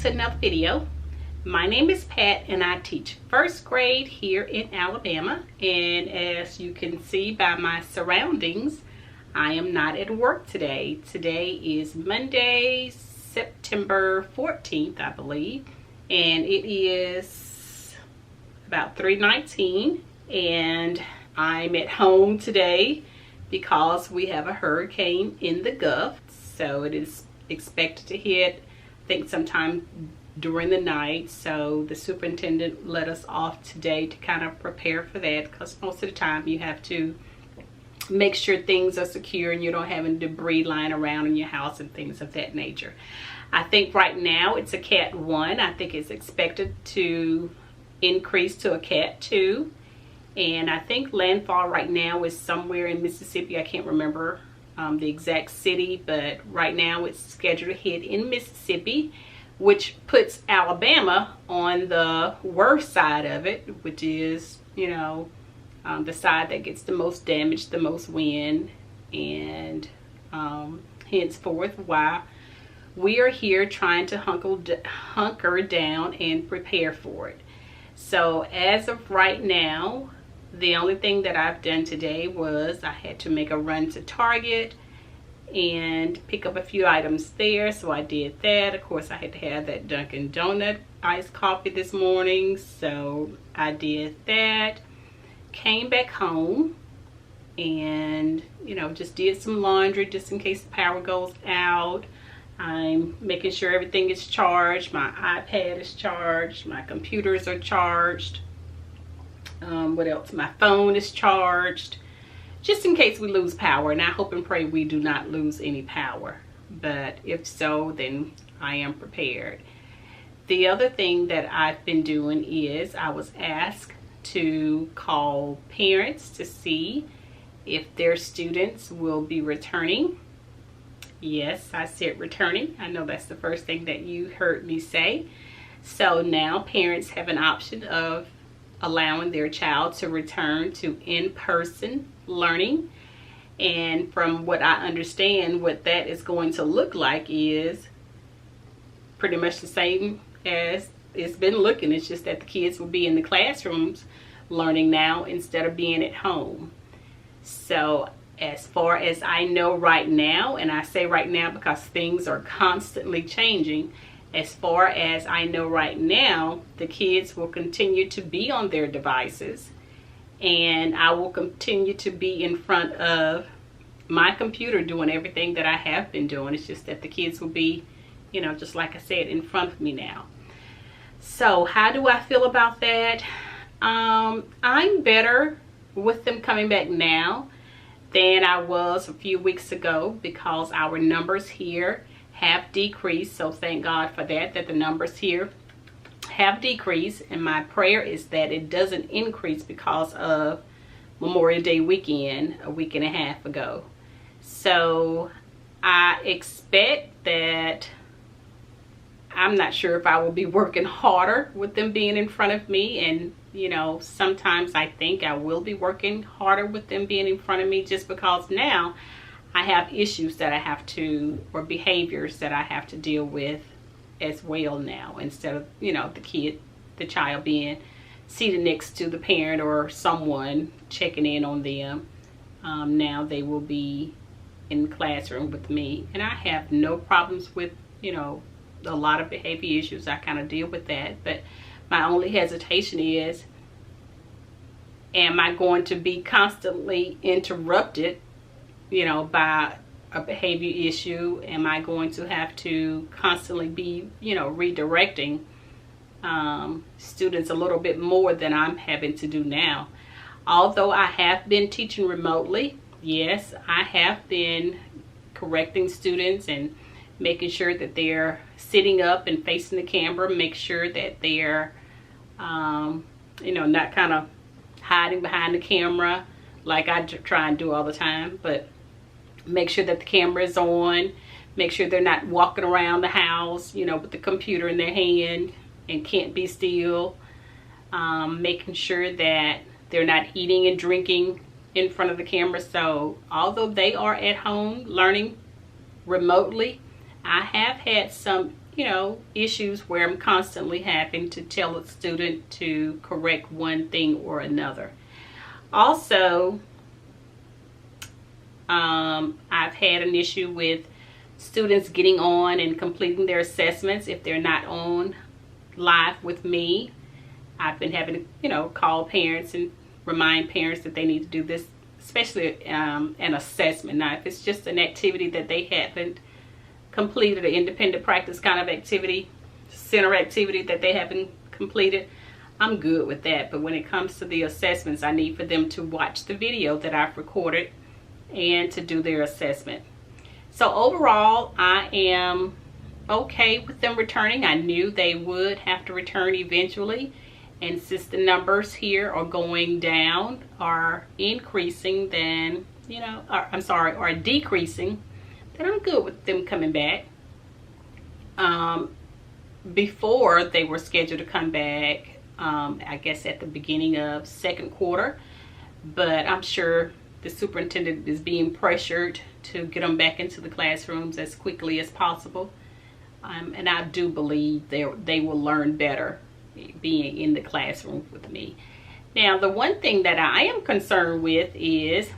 to another video. My name is Pat and I teach first grade here in Alabama, and as you can see by my surroundings, I am not at work today. Today is Monday, September 14th, I believe, and it is about 3:19, and I'm at home today because we have a hurricane in the Gulf. So it is expected to hit, I think, sometime during the night. So the superintendent let us off today to kind of prepare for that, because most of the time you have to make sure things are secure and you don't have any debris lying around in your house and things of that nature. I think right now it's a Cat 1. I think it's expected to increase to a Cat 2. And I think landfall right now is somewhere in Mississippi. I can't remember the exact city, but right now it's scheduled to hit in Mississippi, which puts Alabama on the worst side of it, which is, you know, the side that gets the most damage, the most wind, and henceforth why we are here trying to hunker down and prepare for it. So as of right now, the only thing that I've done today was I had to make a run to Target and pick up a few items there. So I did that. Of course, I had to have that Dunkin' Donut iced coffee this morning. So I did that. Came back home and, you know, just did some laundry just in case the power goes out. I'm making sure everything is charged. My iPad is charged. My computers are charged. What else? My phone is charged, just in case we lose power, and I hope and pray we do not lose any power, but if so, then I am prepared. The other thing that I've been doing is I was asked to call parents to see if their students will be returning. Yes, I said returning. I know that's the first thing that you heard me say. So now parents have an option of allowing their child to return to in-person learning. And from what I understand, what that is going to look like is pretty much the same as it's been looking. It's just that the kids will be in the classrooms learning now instead of being at home. So as far as I know right now, and I say right now because things are constantly changing, as far as I know right now, the kids will continue to be on their devices, and I will continue to be in front of my computer doing everything that I have been doing. It's just that the kids will be, you know, just like I said, in front of me now. So how do I feel about that? I'm better with them coming back now than I was a few weeks ago, because our numbers here have decreased. So thank God for that the numbers here have decreased, and my prayer is that it doesn't increase because of Memorial Day weekend a week and a half ago. So I expect that, I'm not sure if I will be working harder with them being in front of me, and you know, sometimes I think I will be working harder with them being in front of me, just because now I have issues that I have to, or behaviors that I have to deal with as well now, instead of, you know, the child being seated next to the parent or someone checking in on them. Now they will be in the classroom with me, and I have no problems with, you know, a lot of behavior issues. I kind of deal with that, but my only hesitation is, am I going to be constantly interrupted, you know, by a behavior issue? Am I going to have to constantly be, you know, redirecting students a little bit more than I'm having to do now? Although I have been teaching remotely, yes, I have been correcting students and making sure that they're sitting up and facing the camera, make sure that they're, you know, not kind of hiding behind the camera like I try and do all the time, but make sure that the camera is on, make sure they're not walking around the house, you know, with the computer in their hand and can't be still, making sure that they're not eating and drinking in front of the camera. So although they are at home learning remotely, I have had some issues where I'm constantly having to tell a student to correct one thing or another. Also, I've had an issue with students getting on and completing their assessments if they're not on live with me. I've been having to, call parents and remind parents that they need to do this, especially an assessment. Now, if it's just an activity that they haven't completed, an independent practice kind of activity, center activity that they haven't completed, I'm good with that. But when it comes to the assessments, I need for them to watch the video that I've recorded and to do their assessment. So overall, I am okay with them returning. I knew they would have to return eventually, and since the numbers here are going down or increasing, then or decreasing, then I'm good with them coming back. Before they were scheduled to come back, I guess at the beginning of second quarter, but I'm sure the superintendent is being pressured to get them back into the classrooms as quickly as possible. And I do believe they will learn better being in the classroom with me. Now, the one thing that I am concerned with is,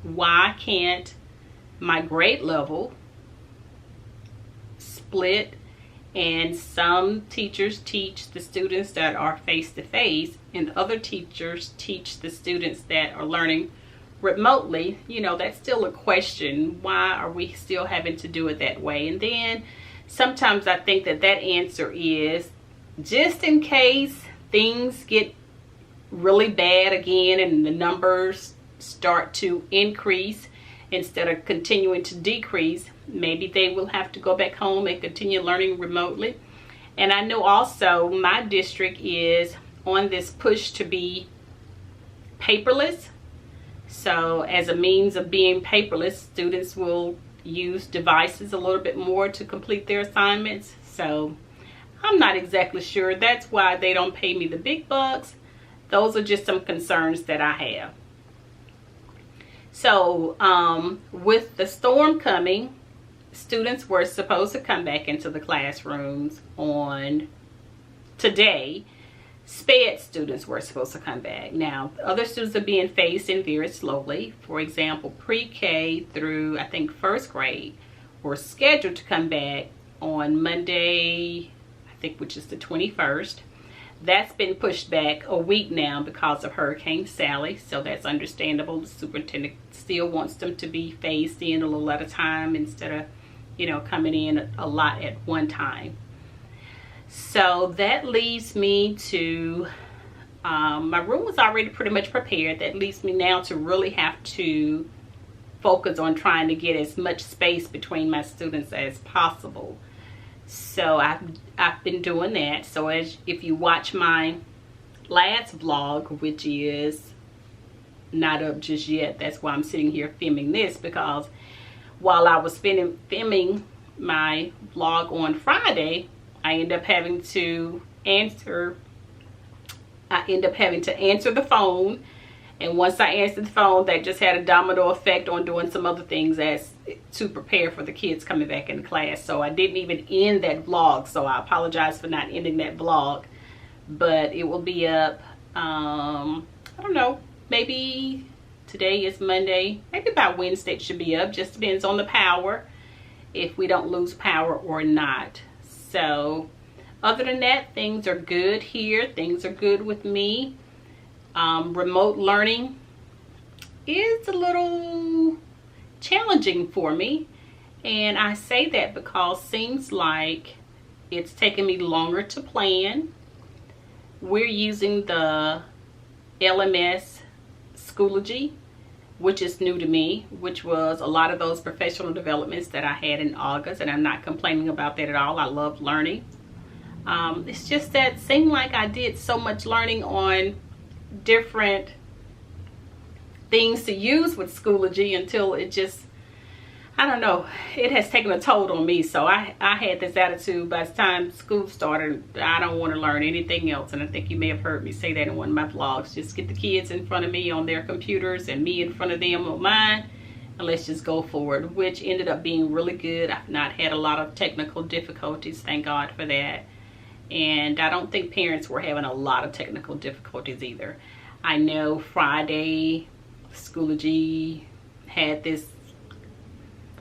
why can't my grade level split, and some teachers teach the students that are face-to-face and other teachers teach the students that are learning remotely? That's still a question. Why are we still having to do it that way? And then sometimes I think that answer is just in case things get really bad again and the numbers start to increase instead of continuing to decrease, maybe they will have to go back home and continue learning remotely. And I know also my district is on this push to be paperless. So as a means of being paperless, students will use devices a little bit more to complete their assignments. So I'm not exactly sure. That's why they don't pay me the big bucks. Those are just some concerns that I have. So with the storm coming, students were supposed to come back into the classrooms on today. SPED students were supposed to come back. Now, other students are being phased in very slowly. For example, pre-K through, I think, first grade were scheduled to come back on Monday, I think, which is the 21st. That's been pushed back a week now because of Hurricane Sally, so that's understandable. The superintendent still wants them to be phased in a little at a time instead of, coming in a lot at one time. So that leaves me to, my room was already pretty much prepared. That leaves me now to really have to focus on trying to get as much space between my students as possible. So I've been doing that. So if you watch my last vlog, which is not up just yet, that's why I'm sitting here filming this, because while I was filming my vlog on Friday, I end up having to answer the phone. And once I answered the phone, that just had a domino effect on doing some other things to prepare for the kids coming back in class. So I didn't even end that vlog. So I apologize for not ending that vlog. But it will be up, I don't know, maybe today is Monday. Maybe by Wednesday it should be up. Just depends on the power, if we don't lose power or not. So other than that, things are good here. Things are good with me. Remote learning is a little challenging for me, and I say that because seems like it's taking me longer to plan. We're using the LMS Schoology, which is new to me, which was a lot of those professional developments that I had in August, and I'm not complaining about that at all. I love learning. It's just that it seemed like I did so much learning on different things to use with Schoology until it just, I don't know, it has taken a toll on me. So I had this attitude by the time school started, I don't want to learn anything else. And I think you may have heard me say that in one of my vlogs. Just get the kids in front of me on their computers and me in front of them on mine, and let's just go forward, which ended up being really good. I've not had a lot of technical difficulties, thank God for that. And I don't think parents were having a lot of technical difficulties either. I know Friday, Schoology had this,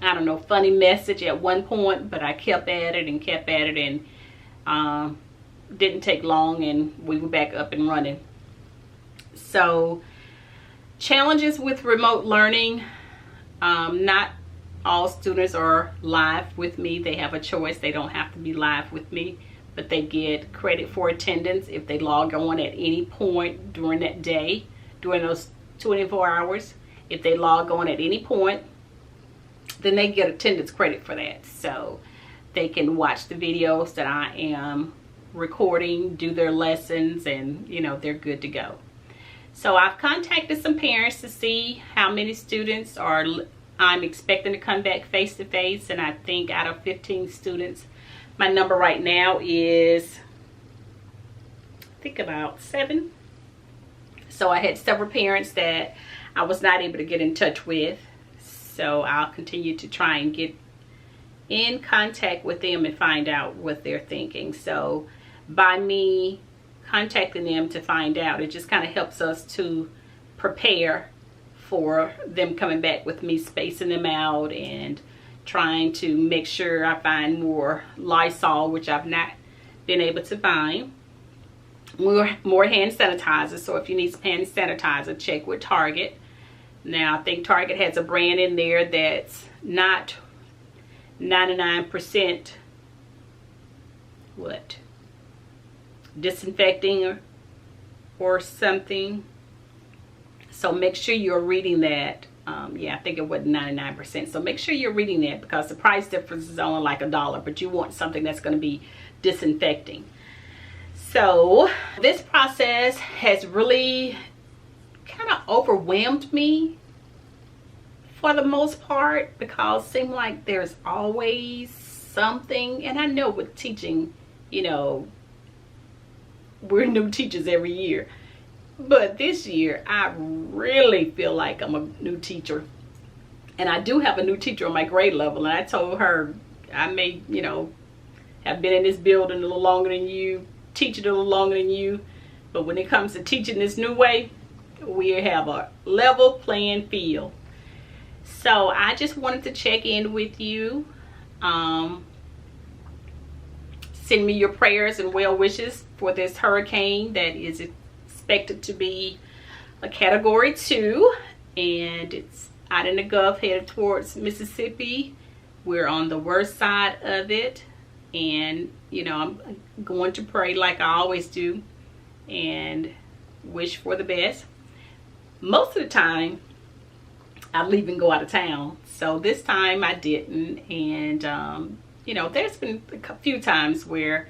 I don't know, funny message at one point, but I kept at it and kept at it, and didn't take long, and we were back up and running. So, challenges with remote learning. Not all students are live with me. They have a choice. They don't have to be live with me, but they get credit for attendance if they log on at any point during that day, during those 24 hours. If they log on at any point, then they get attendance credit for that. So they can watch the videos that I am recording, do their lessons, and you know, they're good to go. So I've contacted some parents to see how many students I'm expecting to come back face to face, and I think out of 15 students, my number right now is, I think, about 7. So I had several parents that I was not able to get in touch with. So I'll continue to try and get in contact with them and find out what they're thinking. So by me contacting them to find out, it just kind of helps us to prepare for them coming back with me, spacing them out and trying to make sure I find more Lysol, which I've not been able to find. More hand sanitizer. So if you need some hand sanitizer, check with Target. Now, I think Target has a brand in there that's not 99% disinfecting or something. So make sure you're reading that. Yeah, I think it was 99%. So make sure you're reading that, because the price difference is only like $1, but you want something that's going to be disinfecting. So this process has really kind of overwhelmed me for the most part, because it seems like there's always something. And I know with teaching, you know, we're new teachers every year. But this year, I really feel like I'm a new teacher. And I do have a new teacher on my grade level. And I told her, I may, you know, have been in this building a little longer than you, teaching a little longer than you. But when it comes to teaching this new way, we have a level playing field. So I just wanted to check in with you. Send me your prayers and well wishes for this hurricane that is expected to be a Category 2, and it's out in the Gulf headed towards Mississippi. We're on the worst side of it, and you know, I'm going to pray like I always do and wish for the best. Most of the time I leave and go out of town, so this time I didn't. And you know, there's been a few times where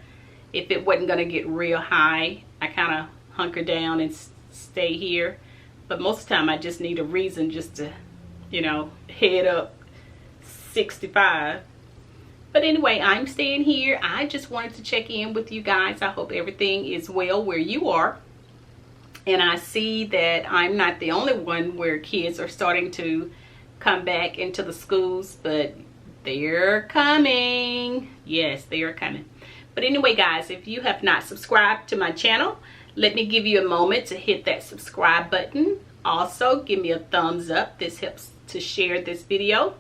if it wasn't going to get real high, I kind of hunker down and stay here. But most of the time I just need a reason just to, you know, head up 65. But anyway, I'm staying here. I just wanted to check in with you guys. I hope everything is well where you are. And I see that I'm not the only one where kids are starting to come back into the schools, but they're coming. Yes, they are coming. But anyway, guys, if you have not subscribed to my channel, let me give you a moment to hit that subscribe button. Also, give me a thumbs up. This helps to share this video.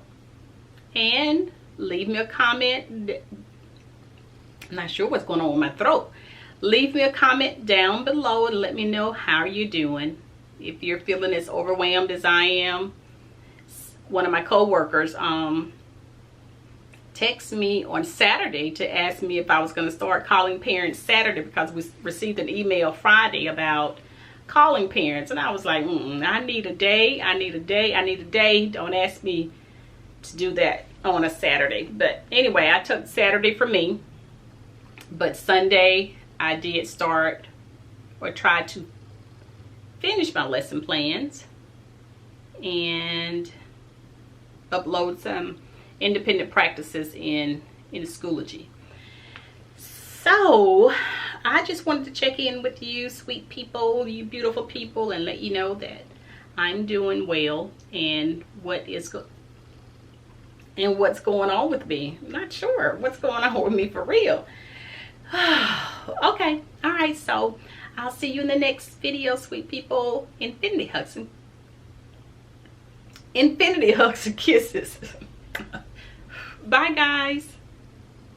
And leave me a comment. I'm not sure what's going on with my throat. Leave me a comment down below and let me know how you're doing. If you're feeling as overwhelmed as I am. One of my co-workers texted me on Saturday to ask me if I was going to start calling parents Saturday, because we received an email Friday about calling parents. And I was like, I need a day. I need a day. I need a day. Don't ask me to do that on a Saturday. But anyway, I took Saturday for me. But Sunday, I did start or try to finish my lesson plans and upload some independent practices in Schoology. So I just wanted to check in with you, sweet people, you beautiful people, and let you know that I'm doing well, and what's going on with me. I'm not sure what's going on with me for real. Okay, all right, so I'll see you in the next video, sweet people. Infinity hugs and kisses. Bye, guys.